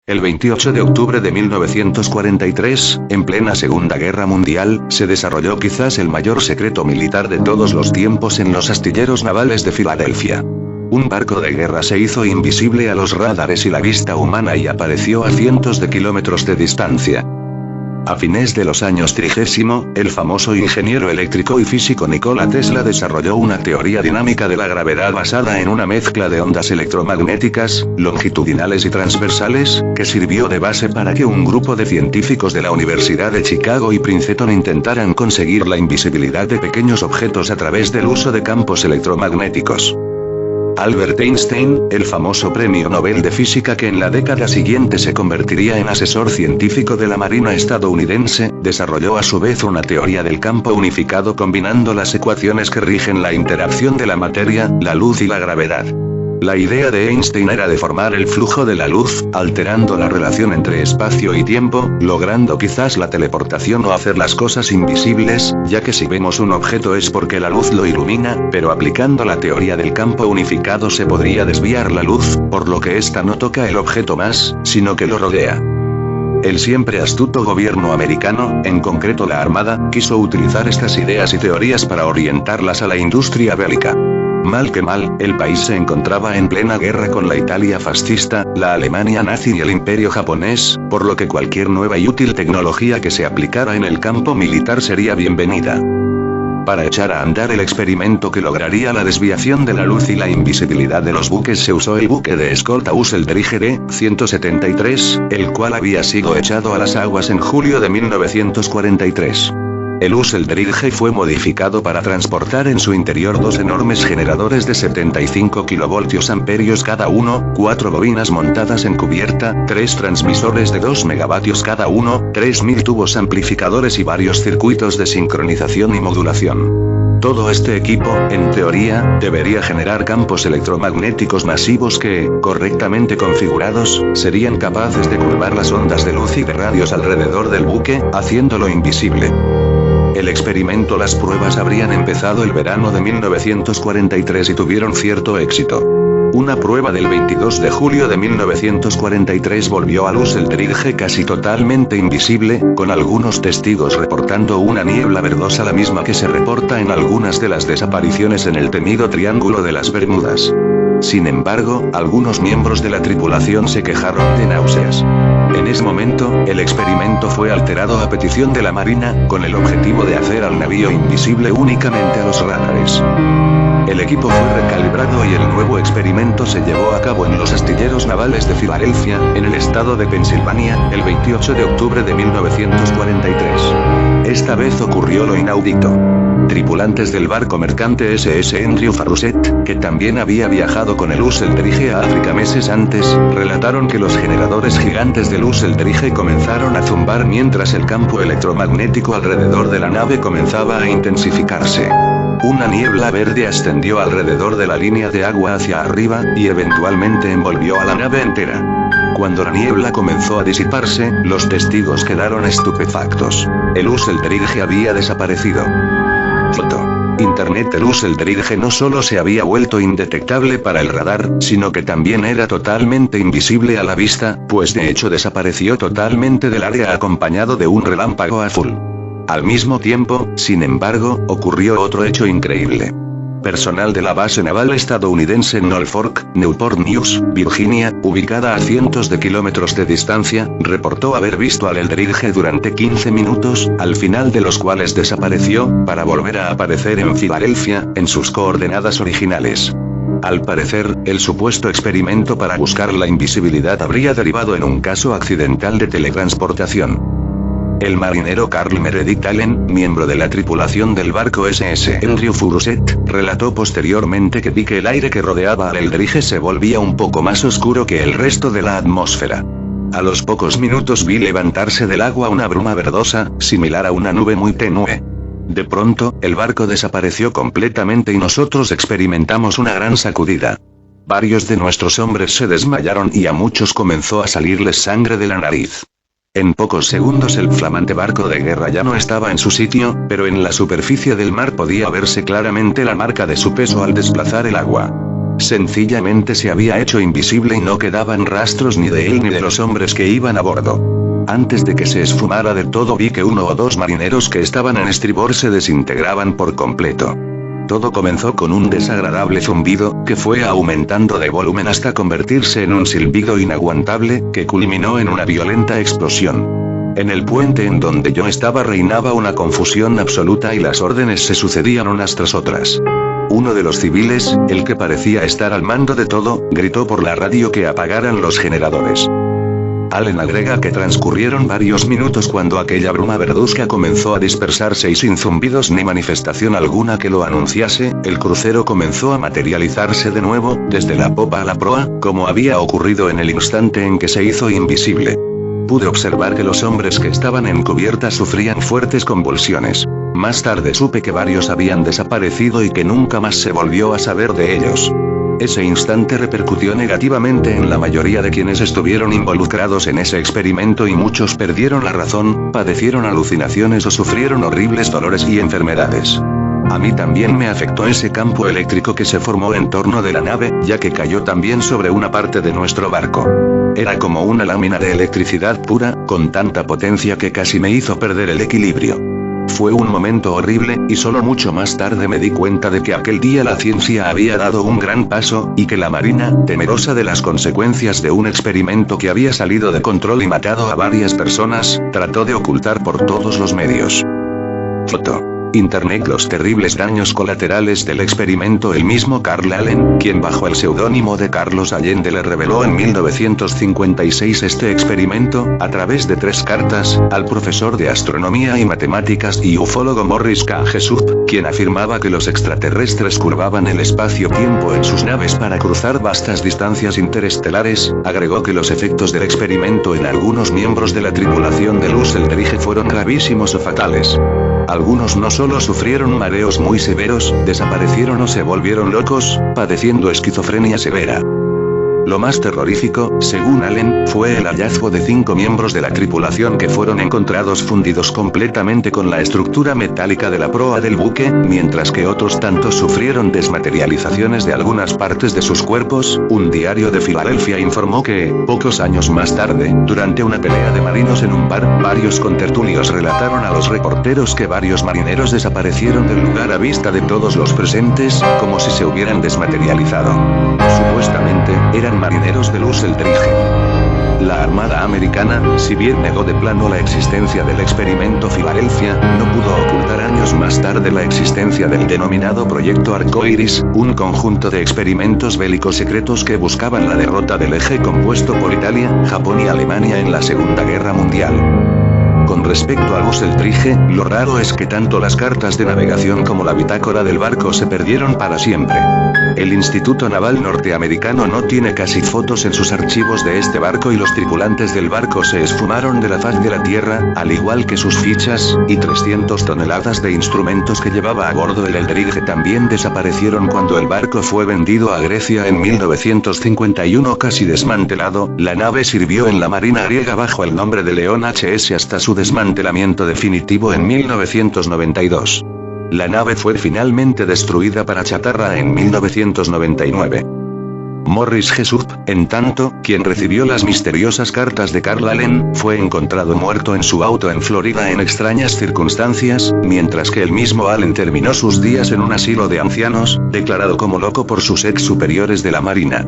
El 28 de octubre de 1943, en plena Segunda Guerra Mundial, se desarrolló quizás el mayor secreto militar de todos los tiempos en los astilleros navales de Filadelfia. Un barco de guerra se hizo invisible a los radares y la vista humana y apareció a cientos de kilómetros de distancia. A fines de los años 30, el famoso ingeniero eléctrico y físico Nikola Tesla desarrolló una teoría dinámica de la gravedad basada en una mezcla de ondas electromagnéticas, longitudinales y transversales, que sirvió de base para que un grupo de científicos de la Universidad de Chicago y Princeton intentaran conseguir la invisibilidad de pequeños objetos a través del uso de campos electromagnéticos. Albert Einstein, el famoso premio Nobel de Física que en la década siguiente se convertiría en asesor científico de la Marina estadounidense, desarrolló a su vez una teoría del campo unificado combinando las ecuaciones que rigen la interacción de la materia, la luz y la gravedad. La idea de Einstein era deformar el flujo de la luz, alterando la relación entre espacio y tiempo, logrando quizás la teleportación o hacer las cosas invisibles, ya que si vemos un objeto es porque la luz lo ilumina, pero aplicando la teoría del campo unificado se podría desviar la luz, por lo que ésta no toca el objeto más, sino que lo rodea. El siempre astuto gobierno americano, en concreto la Armada, quiso utilizar estas ideas y teorías para orientarlas a la industria bélica. Mal que mal, el país se encontraba en plena guerra con la Italia fascista, la Alemania nazi y el Imperio japonés, por lo que cualquier nueva y útil tecnología que se aplicara en el campo militar sería bienvenida. Para echar a andar el experimento que lograría la desviación de la luz y la invisibilidad de los buques se usó el buque de escolta Usseldrige D-173, el cual había sido echado a las aguas en julio de 1943. El Usseldrige fue modificado para transportar en su interior dos enormes generadores de 75 kV cada uno, 4 bobinas montadas en cubierta, 3 transmisores de 2 megavatios cada uno, 3.000 tubos amplificadores y varios circuitos de sincronización y modulación. Todo este equipo, en teoría, debería generar campos electromagnéticos masivos que, correctamente configurados, serían capaces de curvar las ondas de luz y de radios alrededor del buque, haciéndolo invisible. El experimento, las pruebas habrían empezado el verano de 1943 y tuvieron cierto éxito. Una prueba del 22 de julio de 1943 volvió a Usseldrige casi totalmente invisible, con algunos testigos reportando una niebla verdosa, la misma que se reporta en algunas de las desapariciones en el temido Triángulo de las Bermudas. Sin embargo, algunos miembros de la tripulación se quejaron de náuseas. En ese momento, el experimento fue alterado a petición de la Marina, con el objetivo de hacer al navío invisible únicamente a los radares. El equipo fue recalibrado y el nuevo experimento se llevó a cabo en los astilleros navales de Filadelfia, en el estado de Pensilvania, el 28 de octubre de 1943. Esta vez ocurrió lo inaudito. Tripulantes del barco mercante SS Andrew Farusset, que también había viajado con el Usseldrige a África meses antes, relataron que los generadores gigantes del Usseldrige comenzaron a zumbar mientras el campo electromagnético alrededor de la nave comenzaba a intensificarse. Una niebla verde ascendió alrededor de la línea de agua hacia arriba, y eventualmente envolvió a la nave entera. Cuando la niebla comenzó a disiparse, los testigos quedaron estupefactos. El Usseldrige había desaparecido. Foto. Internet. El Usseldrige no solo se había vuelto indetectable para el radar, sino que también era totalmente invisible a la vista, pues de hecho desapareció totalmente del área acompañado de un relámpago azul. Al mismo tiempo, sin embargo, ocurrió otro hecho increíble. Personal de la base naval estadounidense en Norfolk, Newport News, Virginia, ubicada a cientos de kilómetros de distancia, reportó haber visto al Eldridge durante 15 minutos, al final de los cuales desapareció, para volver a aparecer en Filadelfia, en sus coordenadas originales. Al parecer, el supuesto experimento para buscar la invisibilidad habría derivado en un caso accidental de teletransportación. El marinero Carl Meredith Allen, miembro de la tripulación del barco SS Andrew Farusset, relató posteriormente que vi que el aire que rodeaba al Eldridge se volvía un poco más oscuro que el resto de la atmósfera. A los pocos minutos vi levantarse del agua una bruma verdosa, similar a una nube muy tenue. De pronto, el barco desapareció completamente y nosotros experimentamos una gran sacudida. Varios de nuestros hombres se desmayaron y a muchos comenzó a salirles sangre de la nariz. En pocos segundos el flamante barco de guerra ya no estaba en su sitio, pero en la superficie del mar podía verse claramente la marca de su peso al desplazar el agua. Sencillamente se había hecho invisible y no quedaban rastros ni de él ni de los hombres que iban a bordo. Antes de que se esfumara del todo vi que uno o dos marineros que estaban en estribor se desintegraban por completo. Todo comenzó con un desagradable zumbido, que fue aumentando de volumen hasta convertirse en un silbido inaguantable, que culminó en una violenta explosión. En el puente en donde yo estaba reinaba una confusión absoluta y las órdenes se sucedían unas tras otras. Uno de los civiles, el que parecía estar al mando de todo, gritó por la radio que apagaran los generadores. Allen agrega que transcurrieron varios minutos cuando aquella bruma verduzca comenzó a dispersarse y sin zumbidos ni manifestación alguna que lo anunciase, el crucero comenzó a materializarse de nuevo, desde la popa a la proa, como había ocurrido en el instante en que se hizo invisible. Pude observar que los hombres que estaban en cubierta sufrían fuertes convulsiones. Más tarde supe que varios habían desaparecido y que nunca más se volvió a saber de ellos. Ese instante repercutió negativamente en la mayoría de quienes estuvieron involucrados en ese experimento y muchos perdieron la razón, padecieron alucinaciones o sufrieron horribles dolores y enfermedades. A mí también me afectó ese campo eléctrico que se formó en torno de la nave, ya que cayó también sobre una parte de nuestro barco. Era como una lámina de electricidad pura, con tanta potencia que casi me hizo perder el equilibrio. Fue un momento horrible, y solo mucho más tarde me di cuenta de que aquel día la ciencia había dado un gran paso, y que la Marina, temerosa de las consecuencias de un experimento que había salido de control y matado a varias personas, trató de ocultar por todos los medios. Foto. Internet. Los terribles daños colaterales del experimento. El mismo Carl Allen, quien bajo el seudónimo de Carlos Allende le reveló en 1956 este experimento, a través de 3 cartas, al profesor de astronomía y matemáticas y ufólogo Morris K. Jessup, quien afirmaba que los extraterrestres curvaban el espacio-tiempo en sus naves para cruzar vastas distancias interestelares, agregó que los efectos del experimento en algunos miembros de la tripulación del Useltrige fueron gravísimos o fatales. Algunos no solo sufrieron mareos muy severos, desaparecieron o se volvieron locos, padeciendo esquizofrenia severa. Lo más terrorífico, según Allen, fue el hallazgo de 5 miembros de la tripulación que fueron encontrados fundidos completamente con la estructura metálica de la proa del buque, mientras que otros tantos sufrieron desmaterializaciones de algunas partes de sus cuerpos. Un diario de Filadelfia informó que, pocos años más tarde, durante una pelea de marinos en un bar, varios contertulios relataron a los reporteros que varios marineros desaparecieron del lugar a vista de todos los presentes, como si se hubieran desmaterializado. Supuestamente, eran marineros del Useltrige. La Armada Americana, si bien negó de plano la existencia del experimento Filadelfia, no pudo ocultar años más tarde la existencia del denominado Proyecto Arcoiris, un conjunto de experimentos bélicos secretos que buscaban la derrota del eje compuesto por Italia, Japón y Alemania en la Segunda Guerra Mundial. Con respecto al Useltrige, lo raro es que tanto las cartas de navegación como la bitácora del barco se perdieron para siempre. El Instituto Naval Norteamericano no tiene casi fotos en sus archivos de este barco y los tripulantes del barco se esfumaron de la faz de la tierra, al igual que sus fichas, y 300 toneladas de instrumentos que llevaba a bordo el Eldridge también desaparecieron cuando el barco fue vendido a Grecia en 1951 casi desmantelado. La nave sirvió en la Marina griega bajo el nombre de León HS hasta su desmantelamiento definitivo en 1992. La nave fue finalmente destruida para chatarra en 1999. Morris Jessup, en tanto, quien recibió las misteriosas cartas de Carl Allen, fue encontrado muerto en su auto en Florida en extrañas circunstancias, mientras que el mismo Allen terminó sus días en un asilo de ancianos, declarado como loco por sus ex superiores de la Marina.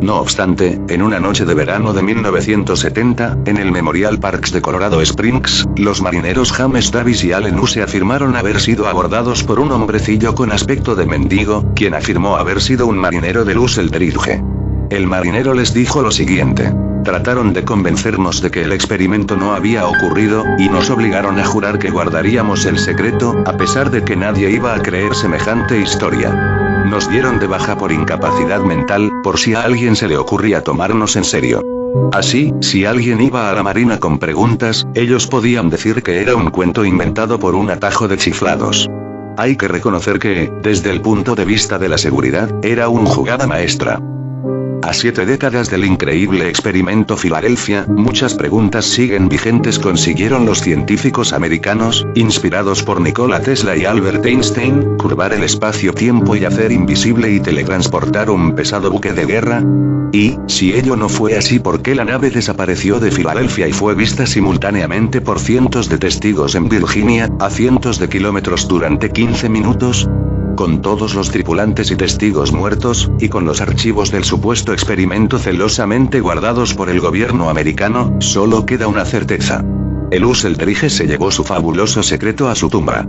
No obstante, en una noche de verano de 1970, en el Memorial Parks de Colorado Springs, los marineros James Davis y Allen Use afirmaron haber sido abordados por un hombrecillo con aspecto de mendigo, quien afirmó haber sido un marinero del Useltrige. El marinero les dijo lo siguiente: trataron de convencernos de que el experimento no había ocurrido, y nos obligaron a jurar que guardaríamos el secreto, a pesar de que nadie iba a creer semejante historia. Nos dieron de baja por incapacidad mental, por si a alguien se le ocurría tomarnos en serio. Así, si alguien iba a la marina con preguntas, ellos podían decir que era un cuento inventado por un atajo de chiflados. Hay que reconocer que, desde el punto de vista de la seguridad, era una jugada maestra. A 7 décadas del increíble experimento Filadelfia, muchas preguntas siguen vigentes. ¿Consiguieron los científicos americanos, inspirados por Nikola Tesla y Albert Einstein, curvar el espacio-tiempo y hacer invisible y teletransportar un pesado buque de guerra? Y, si ello no fue así, ¿por qué la nave desapareció de Filadelfia y fue vista simultáneamente por cientos de testigos en Virginia, a cientos de kilómetros durante 15 minutos? Con todos los tripulantes y testigos muertos, y con los archivos del supuesto experimento celosamente guardados por el gobierno americano, solo queda una certeza. El Eldridge se llevó su fabuloso secreto a su tumba.